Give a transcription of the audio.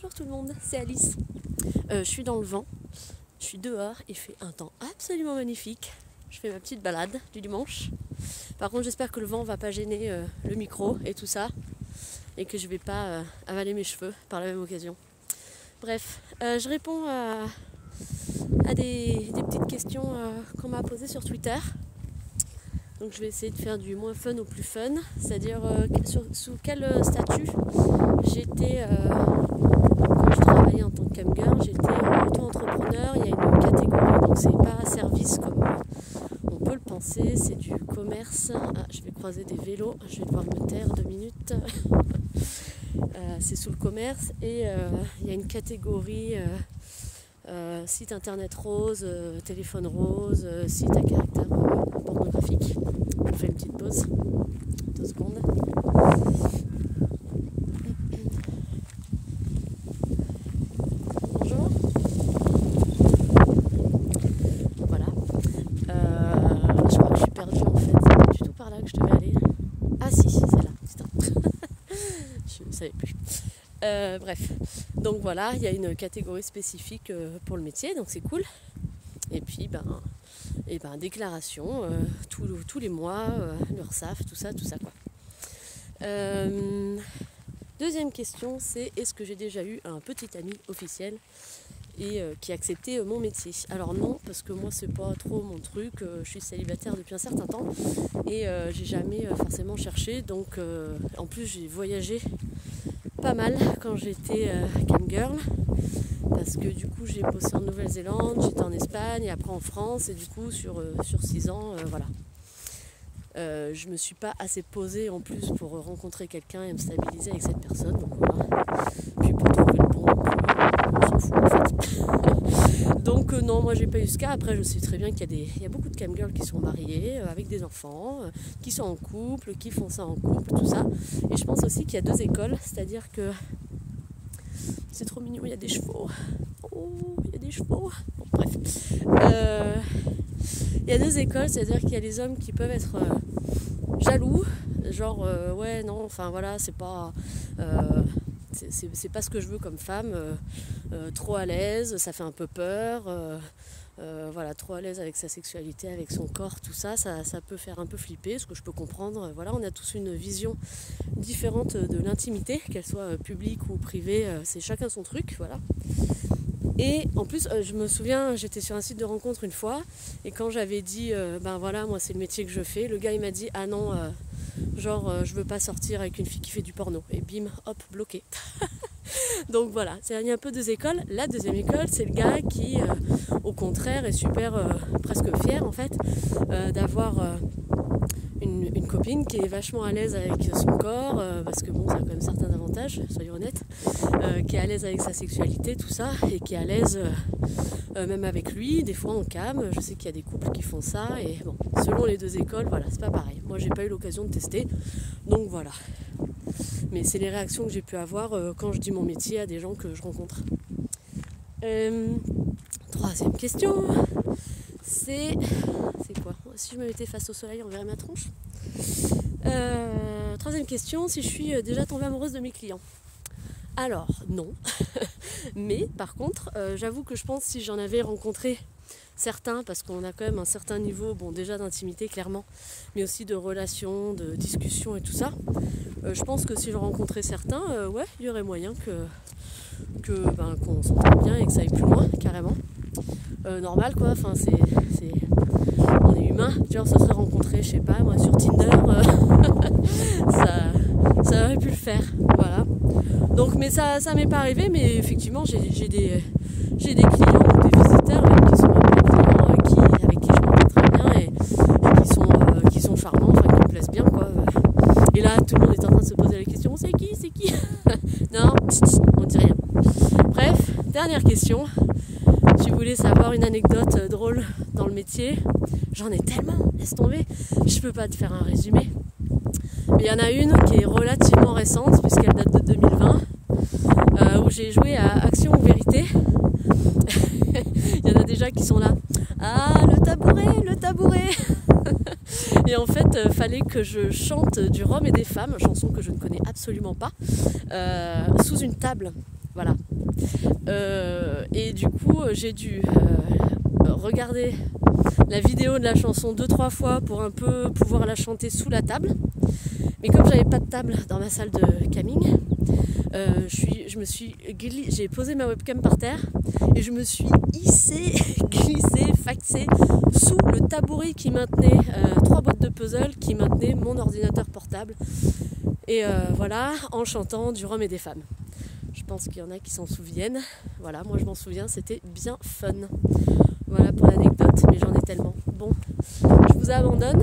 Bonjour tout le monde, c'est Alice. Je suis dans le vent, je suis dehors, il fait un temps absolument magnifique. Je fais ma petite balade du dimanche. Par contre, j'espère que le vent va pas gêner le micro et tout ça, et que je vais pas avaler mes cheveux par la même occasion. Bref, je réponds à des petites questions qu'on m'a posées sur Twitter. Donc je vais essayer de faire du moins fun au plus fun, c'est-à-dire sous quel statut j'étais quand je travaillais en tant que camgirl. J'étais auto-entrepreneur, il y a une catégorie, donc c'est pas service comme on peut le penser, c'est du commerce. Ah, je vais croiser des vélos, je vais devoir me taire 2 minutes. C'est sous le commerce et il y a une catégorie site internet rose, téléphone rose, site à caractère pornographique. On fait une petite pause, 2 secondes. Bonjour. Voilà. Je crois que je suis perdue en fait. C'est pas du tout par là que je devais aller. Ah si, c'est là. Putain. Je ne savais plus. Bref. Donc voilà, il y a une catégorie spécifique pour le métier, donc c'est cool. Et puis déclaration tous les mois, l'URSSAF, tout ça quoi. Deuxième question, c'est est-ce que j'ai déjà eu un petit ami officiel et qui a accepté mon métier? Alors non, parce que moi c'est pas trop mon truc, je suis célibataire depuis un certain temps et j'ai jamais forcément cherché, donc en plus j'ai voyagé pas mal quand j'étais camgirl, parce que du coup j'ai bossé en Nouvelle-Zélande, j'étais en Espagne et après en France, et du coup sur 6 ans, voilà. Je me suis pas assez posée en plus pour rencontrer quelqu'un et me stabiliser avec cette personne, donc voilà. Puis pour trouver le bon, on s'en fout en fait. Donc non, moi j'ai pas eu ce cas. Après je sais très bien qu'il y a beaucoup de camgirls qui sont mariées, avec des enfants, qui sont en couple, qui font ça en couple, tout ça. Et je pense aussi qu'il y a 2 écoles, c'est-à-dire que c'est trop mignon, il y a des chevaux. Oh, il y a des chevaux. Bon, bref. Il y a 2 écoles, c'est-à-dire qu'il y a les hommes qui peuvent être jaloux, genre ouais non, enfin voilà, c'est pas ce que je veux comme femme, trop à l'aise, ça fait un peu peur, voilà, trop à l'aise avec sa sexualité, avec son corps, tout ça, ça peut faire un peu flipper, ce que je peux comprendre. Voilà, on a tous une vision différente de l'intimité, qu'elle soit publique ou privée, c'est chacun son truc, voilà. Et en plus, je me souviens, j'étais sur un site de rencontre une fois, et quand j'avais dit, ben voilà, moi c'est le métier que je fais, le gars il m'a dit, ah non, je veux pas sortir avec une fille qui fait du porno. Et bim, hop, bloqué. Donc voilà, il y a un peu 2 écoles. La deuxième école, c'est le gars qui, au contraire, est super, presque fier en fait, d'avoir une copine qui est vachement à l'aise avec son corps, parce que bon, ça a quand même certains avantages, soyons honnêtes, qui est à l'aise avec sa sexualité, tout ça, et qui est à l'aise même avec lui, des fois en cam. Je sais qu'il y a des couples qui font ça, et bon, selon les 2 écoles, voilà, c'est pas pareil. Moi, j'ai pas eu l'occasion de tester, donc voilà. Mais c'est les réactions que j'ai pu avoir quand je dis mon métier à des gens que je rencontre. Troisième question, c'est quoi? Si je me mettais face au soleil, on verrait ma tronche. Troisième question, si je suis déjà tombée amoureuse de mes clients. Alors, non. Mais par contre, j'avoue que je pense que si j'en avais rencontré certains, parce qu'on a quand même un certain niveau, bon, déjà d'intimité clairement, mais aussi de relations, de discussions et tout ça, je pense que si je rencontrais certains, ouais, il y aurait moyen qu'on s'entende bien et que ça aille plus loin, carrément. Normal quoi, enfin on est humain, genre ça serait rencontré, je sais pas moi, sur Tinder, ça aurait pu le faire, voilà. Donc mais ça m'est pas arrivé, mais effectivement j'ai des clients ou des visiteurs qui sont même pas clients, avec qui je m'entends très bien et qui sont charmants, enfin qui me plaisent bien quoi. Et là tout le monde est en train de se poser la question, c'est qui Non, on dit rien. Bref, dernière question. Tu voulais savoir une anecdote drôle dans le métier? J'en ai tellement, laisse tomber. Je peux pas te faire un résumé. Mais il y en a une qui est relativement récente, puisqu'elle date de 2020, où j'ai joué à Action ou Vérité. Il y en a déjà qui sont là. Ah, le tabouret. Et en fait, fallait que je chante du Rhum et des femmes, chanson que je ne connais absolument pas, sous une table. Voilà. Et du coup, j'ai dû regarder la vidéo de la chanson 2-3 fois pour un peu pouvoir la chanter sous la table. Mais comme j'avais pas de table dans ma salle de camping, j'ai posé ma webcam par terre et je me suis glissée, faxée sous le tabouret qui maintenait 3 boîtes de puzzle qui maintenaient mon ordinateur portable. Et voilà, en chantant du Rhum et des femmes. Je pense qu'il y en a qui s'en souviennent. Voilà, moi je m'en souviens, c'était bien fun. Voilà pour l'anecdote, mais j'en ai tellement. Bon, je vous abandonne.